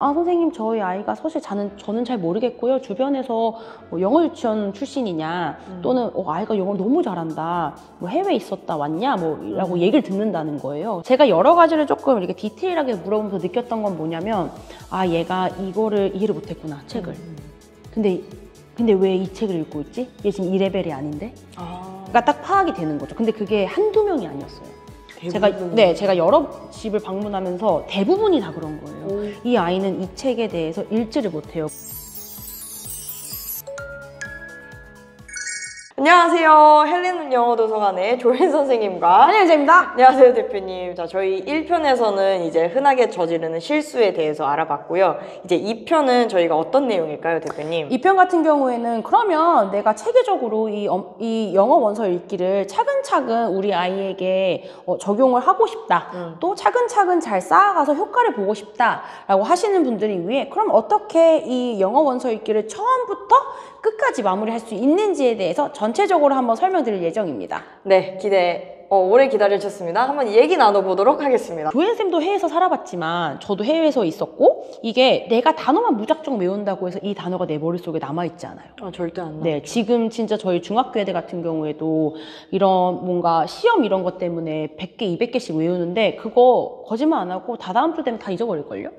아, 선생님, 저희 아이가 사실 저는 잘 모르겠고요. 주변에서 뭐 영어 유치원 출신이냐, 또는 아이가 영어를 너무 잘한다, 뭐 해외에 있었다 왔냐, 뭐 라고 얘기를 듣는다는 거예요. 제가 여러 가지를 조금 이렇게 디테일하게 물어보면서 느꼈던 건 뭐냐면, 아, 얘가 이거를 이해를 못했구나, 책을. 근데 왜 이 책을 읽고 있지? 얘 지금 이 레벨이 아닌데? 그러니까 딱 파악이 되는 거죠. 근데 그게 한두 명이 아니었어요. 제가 여러 집을 방문하면서 대부분이 다 그런 거예요. 이 아이는 이 책에 대해서 읽지를 못해요. 안녕하세요. 헬리는 영어도서관의 조인 선생님과 안녕하십니까? 안녕하세요 대표님. 자, 저희 1편에서는 이제 흔하게 저지르는 실수에 대해서 알아봤고요. 이제 2편은 저희가 어떤 내용일까요, 대표님? 2편 같은 경우에는 그러면 내가 체계적으로 이 영어 원서 읽기를 차근차근 우리 아이에게 적용을 하고 싶다. 또 차근차근 잘 쌓아가서 효과를 보고 싶다라고 하시는 분들을 위해 그럼 어떻게 이 영어 원서 읽기를 처음부터 끝까지 마무리할 수 있는지에 대해서 전체적으로 한번 설명드릴 예정입니다. 네, 오래 기다려주셨습니다. 한번 얘기 나눠보도록 하겠습니다. 조앤쌤도 해외에서 살아봤지만 저도 해외에서 있었고 이게 내가 단어만 무작정 외운다고 해서 이 단어가 내 머릿속에 남아있지 않아요. 절대 안 나요. 네, 지금 진짜 저희 중학교 애들 같은 경우에도 이런 뭔가 시험 이런 것 때문에 100개, 200개씩 외우는데 그거 거짓말 안 하고 다 다음 주 되면 다 잊어버릴걸요?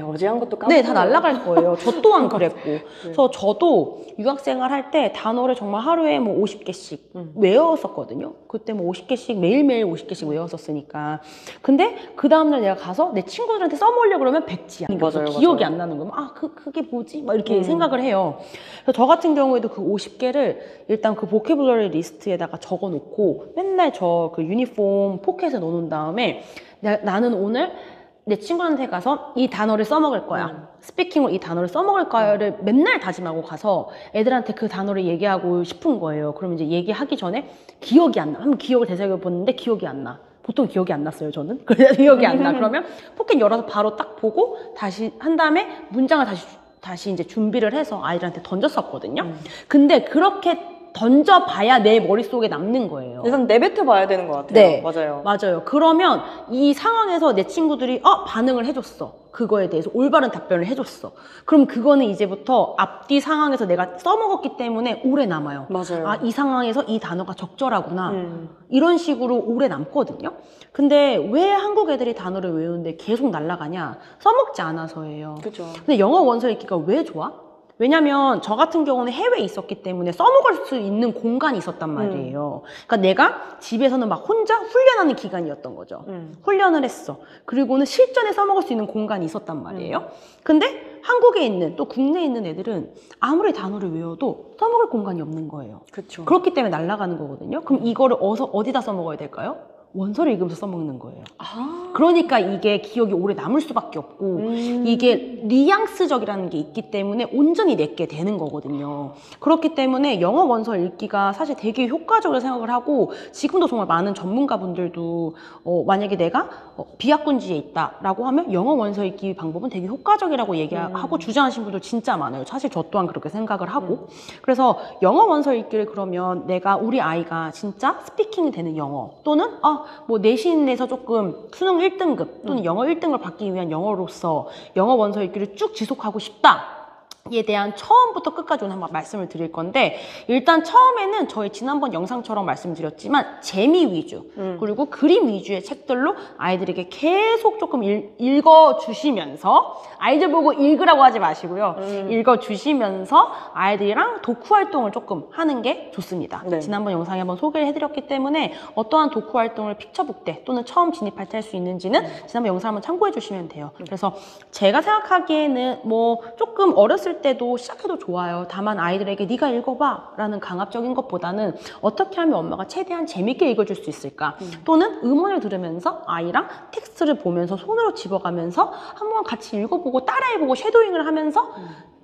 어제 한 것도 까먹고. 네, 다 날아갈 거예요. 저 또한 그랬고. 그래서 저도 유학생활 할 때 단어를 정말 하루에 뭐 50개씩 외웠었거든요. 그때 뭐 50개씩, 매일매일 50개씩 외웠었으니까. 근데 그 다음날 내가 가서 내 친구들한테 써먹으려고 그러면 백지야. 맞아요, 기억이 맞아요. 안 나는 거예요. 아, 그게 뭐지? 막 이렇게 생각을 해요. 그래서 저 같은 경우에도 그 50개를 일단 그 보케블러리 리스트에다가 적어 놓고 맨날 저 그 유니폼 포켓에 넣어 놓은 다음에 나는 오늘 내 친구한테 가서 이 단어를 써먹을 거야. 스피킹으로 이 단어를 써먹을 거야를 맨날 다짐하고 가서 애들한테 그 단어를 얘기하고 싶은 거예요. 그러면 이제 얘기하기 전에 기억이 안 나. 한번 기억을 되새겨 보는데 기억이 안 나. 보통 기억이 안 났어요, 저는. 그래서 기억이 안 나. 그러면 포켓 열어서 바로 딱 보고 다시 한 다음에 문장을 다시 이제 준비를 해서 아이들한테 던졌었거든요. 근데 그렇게 던져봐야 내 머릿속에 남는 거예요. 일단 내뱉어 봐야 되는 것 같아요. 네, 맞아요. 그러면 이 상황에서 내 친구들이 반응을 해줬어. 그거에 대해서 올바른 답변을 해줬어. 그럼 그거는 이제부터 앞뒤 상황에서 내가 써먹었기 때문에 오래 남아요. 맞아요. 아, 이 상황에서 이 단어가 적절하구나. 이런 식으로 오래 남거든요. 근데 왜 한국 애들이 단어를 외우는데 계속 날아가냐? 써먹지 않아서예요. 그죠. 근데 영어 원서 읽기가 왜 좋아? 왜냐면 저 같은 경우는 해외에 있었기 때문에 써먹을 수 있는 공간이 있었단 말이에요. 그러니까 내가 집에서는 막 혼자 훈련하는 기간이었던 거죠. 훈련을 했어. 그리고는 실전에 써먹을 수 있는 공간이 있었단 말이에요. 근데 한국에 있는 또 국내에 있는 애들은 아무리 단어를 외워도 써먹을 공간이 없는 거예요. 그렇죠. 그렇기 때문에 날아가는 거거든요. 그럼 이거를 어디다 써먹어야 될까요? 원서를 읽으면서 써먹는 거예요. 그러니까 이게 기억이 오래 남을 수밖에 없고 이게 뉘앙스적이라는 게 있기 때문에 온전히 내게 되는 거거든요. 그렇기 때문에 영어 원서 읽기가 사실 되게 효과적으로 생각을 하고 지금도 정말 많은 전문가분들도 만약에 내가 비학군지에 있다라고 하면 영어 원서 읽기 방법은 되게 효과적이라고 얘기하고 주장하시는 분들 진짜 많아요. 사실 저 또한 그렇게 생각을 하고 그래서 영어 원서 읽기를 그러면 내가 우리 아이가 진짜 스피킹이 되는 영어 또는 뭐 내신에서 조금 수능 1등급 또는 영어 1등을 받기 위한 영어로서 영어 원서 읽기를 쭉 지속하고 싶다. 에 대한 처음부터 끝까지 오늘 한번 말씀을 드릴 건데 일단 처음에는 저희 지난번 영상처럼 말씀드렸지만 재미 위주 그리고 그림 위주의 책들로 아이들에게 계속 조금 읽어주시면서 아이들 보고 읽으라고 하지 마시고요. 읽어주시면서 아이들이랑 독후 활동을 조금 하는 게 좋습니다. 네. 지난번 영상에 한번 소개를 해드렸기 때문에 어떠한 독후 활동을 픽처북 때 또는 처음 진입할 때 할 수 있는지는 지난번 영상 한번 참고해 주시면 돼요. 그래서 제가 생각하기에는 뭐 조금 어렸을 때도 시작해도 좋아요. 다만 아이들에게 네가 읽어봐 라는 강압적인 것보다는 어떻게 하면 엄마가 최대한 재밌게 읽어줄 수 있을까 또는 음원을 들으면서 아이랑 텍스트를 보면서 손으로 집어가면서 한번 같이 읽어보고 따라해보고 쉐도잉을 하면서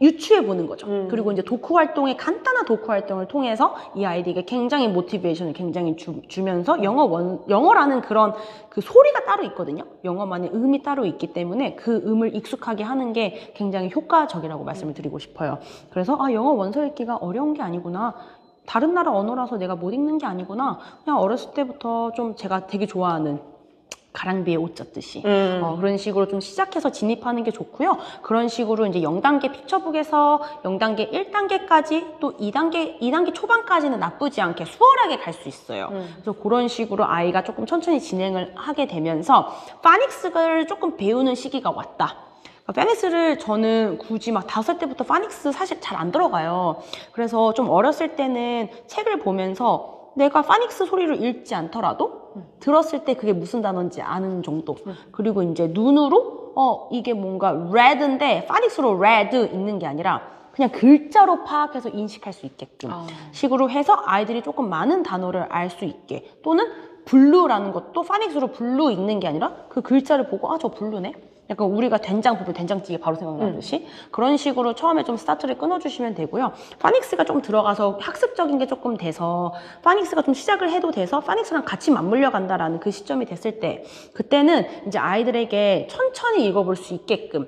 유추해보는 거죠. 그리고 이제 독후 활동의 간단한 독후 활동을 통해서 이 아이들에게 굉장히 모티베이션을 굉장히 주면서 영어라는 그런 그 소리가 따로 있거든요. 영어만의 음이 따로 있기 때문에 그 음을 익숙하게 하는 게 굉장히 효과적이라고 말씀을 드리고 싶어요. 그래서 영어 원서 읽기가 어려운 게 아니구나. 다른 나라 언어라서 내가 못 읽는 게 아니구나. 그냥 어렸을 때부터 좀 제가 되게 좋아하는 가랑비에 옷 젖듯이 그런 식으로 좀 시작해서 진입하는 게 좋고요. 그런 식으로 이제 0단계 픽처북에서 0단계 1단계까지 또 2단계 초반까지는 나쁘지 않게 수월하게 갈 수 있어요. 그래서 그런 식으로 아이가 조금 천천히 진행을 하게 되면서 파닉스를 조금 배우는 시기가 왔다. 파닉스를 저는 굳이 막 5살 때부터 파닉스 사실 잘 안 들어가요. 그래서 좀 어렸을 때는 책을 보면서 내가 파닉스 소리를 읽지 않더라도 들었을 때 그게 무슨 단어인지 아는 정도. 그리고 이제 눈으로 이게 뭔가 red인데 파닉스로 red 읽는 게 아니라 그냥 글자로 파악해서 인식할 수 있게끔 식으로 해서 아이들이 조금 많은 단어를 알 수 있게, 또는 블루라는 것도 파닉스로 블루 읽는 게 아니라 그 글자를 보고 저 블루네? 약간 우리가 된장 부분 된장찌개 바로 생각나듯이 그런 식으로 처음에 좀 스타트를 끊어주시면 되고요. 파닉스가 좀 들어가서 학습적인 게 조금 돼서 파닉스가 좀 시작을 해도 돼서 파닉스랑 같이 맞물려 간다라는 그 시점이 됐을 때, 그때는 이제 아이들에게 천천히 읽어볼 수 있게끔,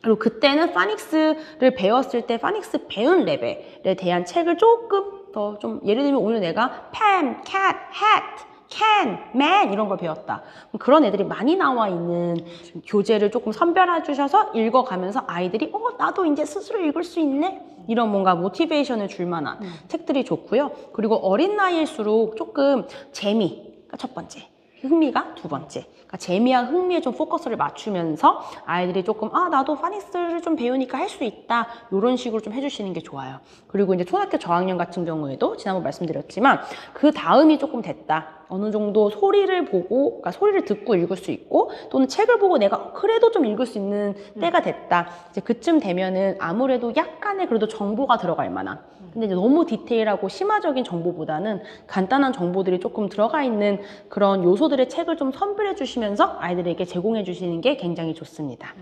그리고 그때는 파닉스를 배웠을 때 파닉스 배운 레벨에 대한 책을 조금 더 좀, 예를 들면 오늘 내가 pen, cat, hat, can, man 이런 걸 배웠다. 그런 애들이 많이 나와 있는 교재를 조금 선별해 주셔서 읽어가면서 아이들이 나도 이제 스스로 읽을 수 있네? 이런 뭔가 모티베이션을 줄 만한 책들이 좋고요. 그리고 어린 나이일수록 조금 재미가 첫 번째, 흥미가 두 번째. 그러니까 재미와 흥미에 좀 포커스를 맞추면서 아이들이 조금 나도 파닉스를 좀 배우니까 할 수 있다, 이런 식으로 좀 해주시는 게 좋아요. 그리고 이제 초등학교 저학년 같은 경우에도 지난번 말씀드렸지만 그 다음이 조금 됐다, 어느 정도 소리를 보고, 그러니까 소리를 듣고 읽을 수 있고, 또는 책을 보고 내가 그래도 좀 읽을 수 있는 때가 됐다. 이제 그쯤 되면은 아무래도 약간의 그래도 정보가 들어갈 만한, 근데 이제 너무 디테일하고 심화적인 정보보다는 간단한 정보들이 조금 들어가 있는 그런 요소들의 책을 좀 선별해 주시면서 아이들에게 제공해 주시는 게 굉장히 좋습니다.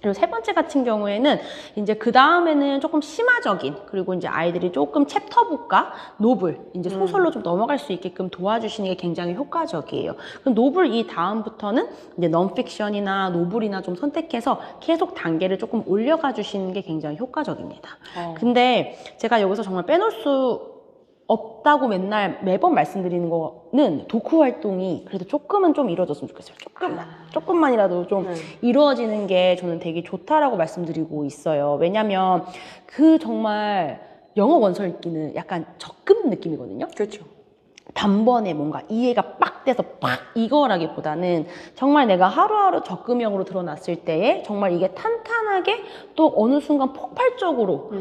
그리고 세 번째 같은 경우에는 이제 그 다음에는 조금 심화적인, 그리고 이제 아이들이 조금 챕터북과 노블, 이제 소설로 좀 넘어갈 수 있게끔 도와주시는 게 굉장히 효과적이에요. 그럼 노블 이 다음부터는 이제 넌픽션이나 노블이나 좀 선택해서 계속 단계를 조금 올려가 주시는 게 굉장히 효과적입니다. 근데 제가 여기서 정말 빼놓을 수 없다고 매번 말씀드리는 거는 독후 활동이 그래도 조금은 좀 이루어졌으면 좋겠어요. 조금만이라도 좀 이루어지는 게 저는 되게 좋다라고 말씀드리고 있어요. 왜냐면 그 정말 영어 원서 읽기는 약간 적금 느낌이거든요. 그렇죠. 단번에 뭔가 이해가 빡 돼서 빡 이거라기보다는 정말 내가 하루하루 적금형으로 드러났을 때에 정말 이게 탄탄하게 또 어느 순간 폭발적으로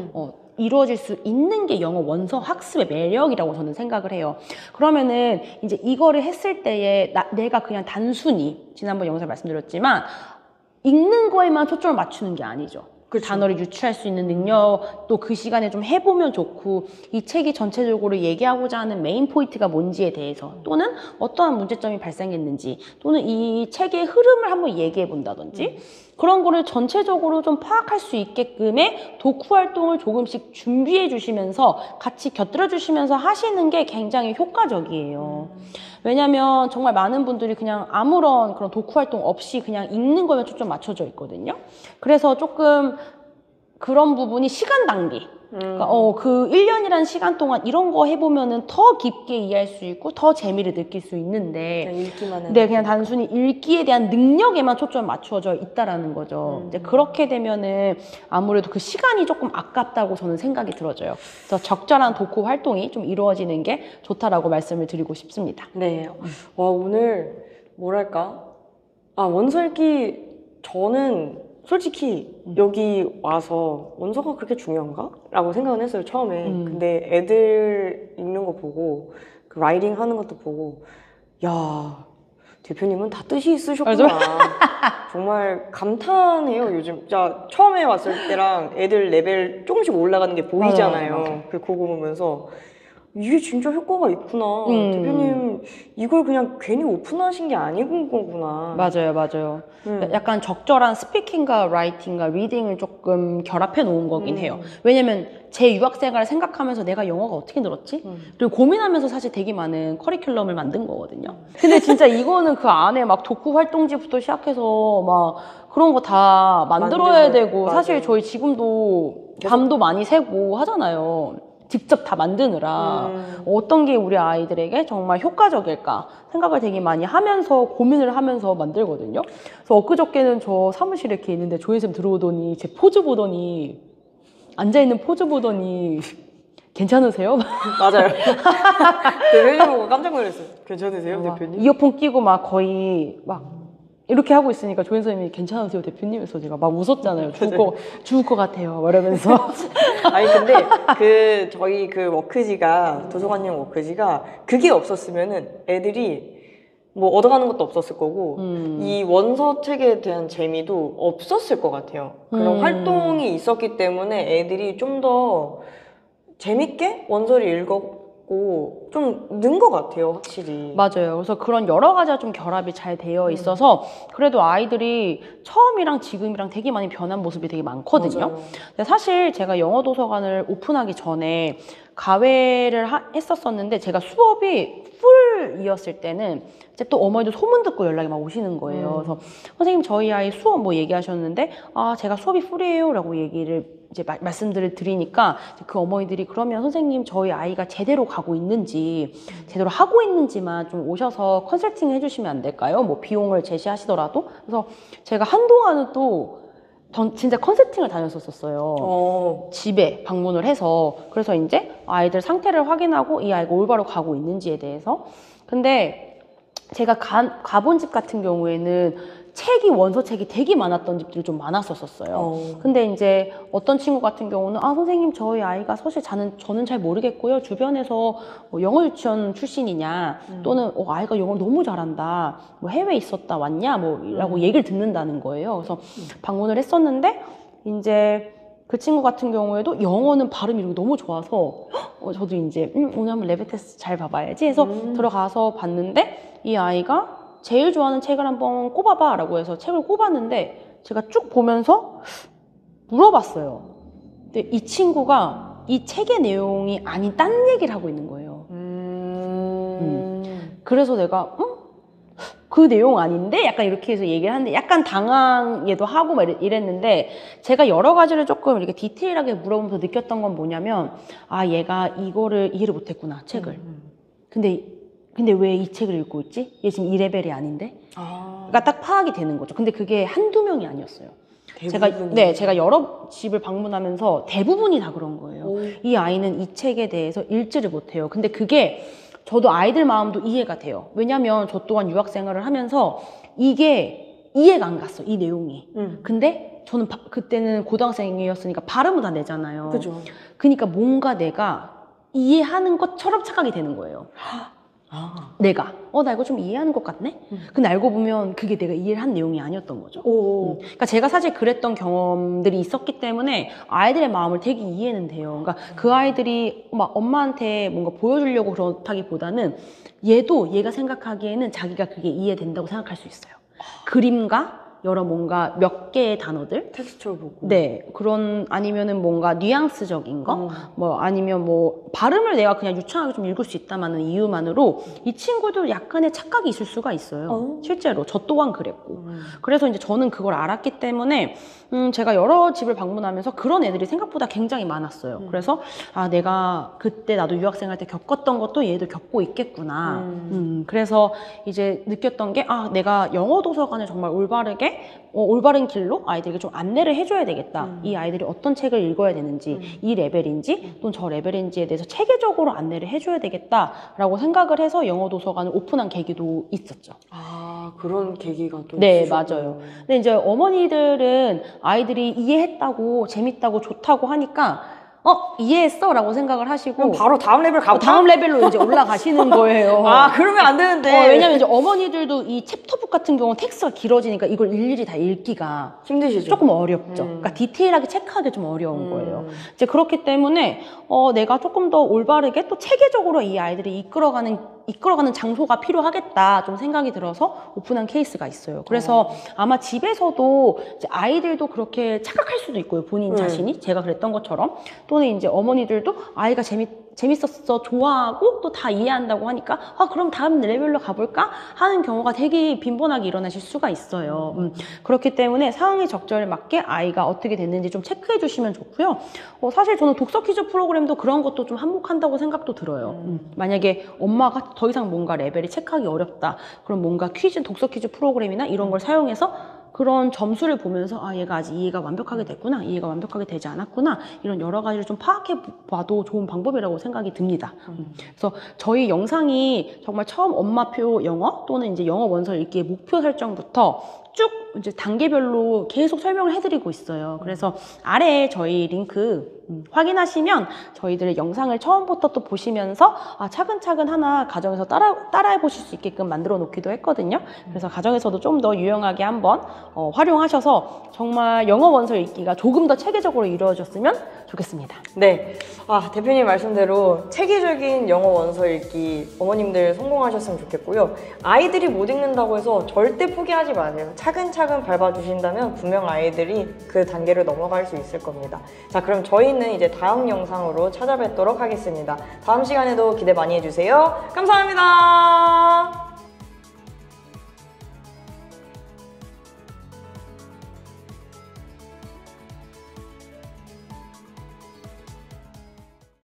이루어질 수 있는 게 영어 원서 학습의 매력이라고 저는 생각을 해요. 그러면은 이제 이거를 했을 때에 내가 그냥 단순히 지난번 영상에 말씀드렸지만 읽는 거에만 초점을 맞추는 게 아니죠. 그 단어를 유추할 수 있는 능력, 또 그 시간에 좀 해보면 좋고, 이 책이 전체적으로 얘기하고자 하는 메인 포인트가 뭔지에 대해서, 또는 어떠한 문제점이 발생했는지, 또는 이 책의 흐름을 한번 얘기해 본다든지, 그런 거를 전체적으로 좀 파악할 수 있게끔의 독후 활동을 조금씩 준비해 주시면서 같이 곁들여 주시면서 하시는 게 굉장히 효과적이에요. 왜냐면 정말 많은 분들이 그냥 아무런 그런 독후 활동 없이 그냥 읽는 거에 초점 맞춰져 있거든요. 그래서 조금 그런 부분이 시간 낭비. 그러니까 그 1년이라는 시간 동안 이런 거 해보면은 더 깊게 이해할 수 있고 더 재미를 느낄 수 있는데, 그냥 읽기만 해도 그냥 단순히 읽기에 대한 능력에만 초점이 맞춰져 있다라는 거죠. 이제 그렇게 되면은 아무래도 그 시간이 조금 아깝다고 저는 생각이 들어져요. 그래서 적절한 독후 활동이 좀 이루어지는 게 좋다라고 말씀을 드리고 싶습니다. 네. 와, 오늘 뭐랄까? 원서 읽기, 저는 솔직히 여기 와서 원서가 그렇게 중요한가? 라고 생각은 했어요, 처음에. 근데 애들 읽는 거 보고, 그 라이팅 하는 것도 보고, 야, 대표님은 다 뜻이 있으셨구나. 정말 감탄해요, 요즘. 자, 처음에 왔을 때랑 애들 레벨 조금씩 올라가는 게 보이잖아요. 맞아요. 그거 보면서. 이게 진짜 효과가 있구나. 대표님 이걸 그냥 괜히 오픈하신 게 아닌 거구나. 맞아요. 약간 적절한 스피킹과 라이팅과 리딩을 조금 결합해 놓은 거긴 해요. 왜냐면 제 유학생활을 생각하면서 내가 영어가 어떻게 늘었지? 그리고 고민하면서 사실 되게 많은 커리큘럼을 만든 거거든요. 근데 진짜 이거는 그 안에 막 독후 활동지부터 시작해서 막 그런 거 다 만들어야 되고, 맞아요. 사실 저희 지금도 밤도 많이 새고 하잖아요. 직접 다 만드느라 어떤 게 우리 아이들에게 정말 효과적일까 생각을 되게 많이 하면서 고민을 하면서 만들거든요. 그래서 엊그저께는 저 사무실에 이렇게 있는데 조인쌤 들어오더니 제 포즈 보더니 앉아있는 포즈 보더니 괜찮으세요? 맞아요. 대표님 보고 깜짝 놀랐어요. 괜찮으세요, 대표님? 이어폰 끼고 막 거의 막 이렇게 하고 있으니까 조인 선생님이 괜찮으세요, 대표님? 그래서 제가 막 웃었잖아요. 죽을 것 같아요. 이러면서. 아니, 근데 저희 워크지가, 도서관용 워크지가 그게 없었으면은 애들이 뭐 얻어가는 것도 없었을 거고, 이 원서 책에 대한 재미도 없었을 것 같아요. 그런 활동이 있었기 때문에 애들이 좀 더 재밌게 원서를 읽었고 좀 는 것 같아요, 확실히. 맞아요. 그래서 그런 여러 가지가 좀 결합이 잘 되어 있어서 그래도 아이들이 처음이랑 지금이랑 되게 많이 변한 모습이 되게 많거든요. 맞아요. 근데 사실 제가 영어 도서관을 오픈하기 전에 가외를 했었었는데 제가 수업이 풀이었을 때는 이제 또 어머니도 소문 듣고 연락이 막 오시는 거예요. 그래서 선생님 저희 아이 수업 뭐 얘기하셨는데 아 제가 수업이 풀이에요 라고 얘기를 이제 말씀들을 드리니까 그 어머니들이 그러면 선생님 저희 아이가 제대로 가고 있는지 제대로 하고 있는지만 좀 오셔서 컨설팅 해주시면 안 될까요? 뭐 비용을 제시하시더라도. 그래서 제가 한동안은 또 진짜 컨설팅을 다녔었어요. 집에 방문을 해서. 그래서 이제 아이들 상태를 확인하고 이 아이가 올바로 가고 있는지에 대해서. 근데 제가 가본 집 같은 경우에는 원서책이 되게 많았던 집들이 좀 많았었어요. 근데 이제 어떤 친구 같은 경우는 아 선생님 저희 아이가 사실 저는 잘 모르겠고요. 주변에서 뭐 영어 유치원 출신이냐 또는 아이가 영어를 너무 잘한다. 뭐 해외에 있었다 왔냐 뭐 라고 얘기를 듣는다는 거예요. 그래서 방문을 했었는데 이제 그 친구 같은 경우에도 영어는 발음이 이렇게 너무 좋아서 저도 이제 오늘 한번 레벨 테스트 잘 봐봐야지 해서 들어가서 봤는데 이 아이가 제일 좋아하는 책을 한번 꼽아봐 라고 해서 책을 꼽았는데 제가 쭉 보면서 물어봤어요. 근데 이 친구가 이 책의 내용이 아닌 딴 얘기를 하고 있는 거예요. 그래서 내가 그 내용 아닌데? 약간 이렇게 해서 얘기를 하는데 약간 당황해도 하고 막 이랬는데 제가 여러 가지를 조금 이렇게 디테일하게 물어보면서 느꼈던 건 뭐냐면 아 얘가 이거를 이해를 못했구나 책을. 근데 왜 이 책을 읽고 있지? 얘 지금 이 레벨이 아닌데? 그러니까 딱 파악이 되는 거죠. 근데 그게 한두 명이 아니었어요. 제가 여러 집을 방문하면서 대부분이 다 그런 거예요. 이 아이는 이 책에 대해서 읽지를 못해요. 근데 그게 저도 아이들 마음도 이해가 돼요. 왜냐면 저 또한 유학 생활을 하면서 이게 이해가 안 갔어, 이 내용이. 근데 저는 그때는 고등학생이었으니까 발음을 다 내잖아요. 그죠. 그러니까 뭔가 내가 이해하는 것처럼 착각이 되는 거예요. 내가 나 이거 좀 이해하는 것 같네? 근데 알고 보면 그게 내가 이해를 한 내용이 아니었던 거죠. 그러니까 제가 사실 그랬던 경험들이 있었기 때문에 아이들의 마음을 되게 이해는 돼요. 그러니까 그 아이들이 막 엄마한테 뭔가 보여주려고 그렇다기보다는 얘가 생각하기에는 자기가 그게 이해된다고 생각할 수 있어요. 그림과 여러 뭔가 몇 개의 단어들 텍스처 보고 그런 아니면은 뭔가 뉘앙스적인 거 뭐 아니면 뭐 발음을 내가 그냥 유창하게 좀 읽을 수 있다마는 이유만으로 이 친구도 약간의 착각이 있을 수가 있어요. 실제로 저 또한 그랬고 그래서 이제 저는 그걸 알았기 때문에 제가 여러 집을 방문하면서 그런 애들이 생각보다 굉장히 많았어요. 그래서 아 내가 그때 나도 유학생 할 때 겪었던 것도 얘도 겪고 있겠구나. 그래서 이제 느꼈던 게 아 내가 영어 도서관을 정말 올바른 길로 아이들에게 좀 안내를 해줘야 되겠다. 이 아이들이 어떤 책을 읽어야 되는지, 이 레벨인지, 또는 저 레벨인지에 대해서 체계적으로 안내를 해줘야 되겠다라고 생각을 해서 영어 도서관을 오픈한 계기도 있었죠. 아, 그런 계기가 또 네, 있으셨군요. 맞아요. 근데 이제 어머니들은 아이들이 이해했다고, 재밌다고, 좋다고 하니까 이해했어? 라고 생각을 하시고 그럼 바로 다음 레벨 가볼까? 다음 레벨로 이제 올라가시는 거예요. 아, 그러면 안 되는데. 왜냐면 이제 어머니들도 이 챕터북 같은 경우는 텍스트가 길어지니까 이걸 일일이 다 읽기가 힘드시죠? 조금 어렵죠. 그러니까 디테일하게 체크하기 좀 어려운 거예요. 이제 그렇기 때문에 내가 조금 더 올바르게 또 체계적으로 이 아이들이 이끌어가는 장소가 필요하겠다 좀 생각이 들어서 오픈한 케이스가 있어요. 그래서 아마 집에서도 이제 아이들도 그렇게 착각할 수도 있고요. 본인 자신이 제가 그랬던 것처럼 또는 이제 어머니들도 아이가 재밌었어, 좋아하고 또 다 이해한다고 하니까 그럼 다음 레벨로 가볼까? 하는 경우가 되게 빈번하게 일어나실 수가 있어요. 그렇기 때문에 상황의 적절에 맞게 아이가 어떻게 됐는지 좀 체크해 주시면 좋고요. 사실 저는 독서 퀴즈 프로그램도 그런 것도 좀 한몫한다고 생각도 들어요. 만약에 엄마가 더 이상 뭔가 레벨이 체크하기 어렵다. 그럼 뭔가 독서 퀴즈 프로그램이나 이런 걸 사용해서 그런 점수를 보면서 얘가 아직 이해가 완벽하게 됐구나, 이해가 완벽하게 되지 않았구나, 이런 여러 가지를 좀 파악해 봐도 좋은 방법이라고 생각이 듭니다. 그래서 저희 영상이 정말 처음 엄마표 영어 또는 이제 영어 원서 읽기의 목표 설정부터 쭉 이제 단계별로 계속 설명을 해드리고 있어요. 그래서 아래에 저희 링크 확인하시면 저희들의 영상을 처음부터 또 보시면서 차근차근 하나 가정에서 따라해 보실 수 있게끔 만들어 놓기도 했거든요. 그래서 가정에서도 좀 더 유용하게 한번 활용하셔서 정말 영어 원서 읽기가 조금 더 체계적으로 이루어졌으면 좋겠습니다. 네. 대표님 말씀대로 체계적인 영어 원서 읽기 어머님들 성공하셨으면 좋겠고요. 아이들이 못 읽는다고 해서 절대 포기하지 마세요. 차근차근 밟아주신다면 분명 아이들이 그 단계를 넘어갈 수 있을 겁니다. 자, 그럼 저희는 이제 다음 영상으로 찾아뵙도록 하겠습니다. 다음 시간에도 기대 많이 해주세요. 감사합니다.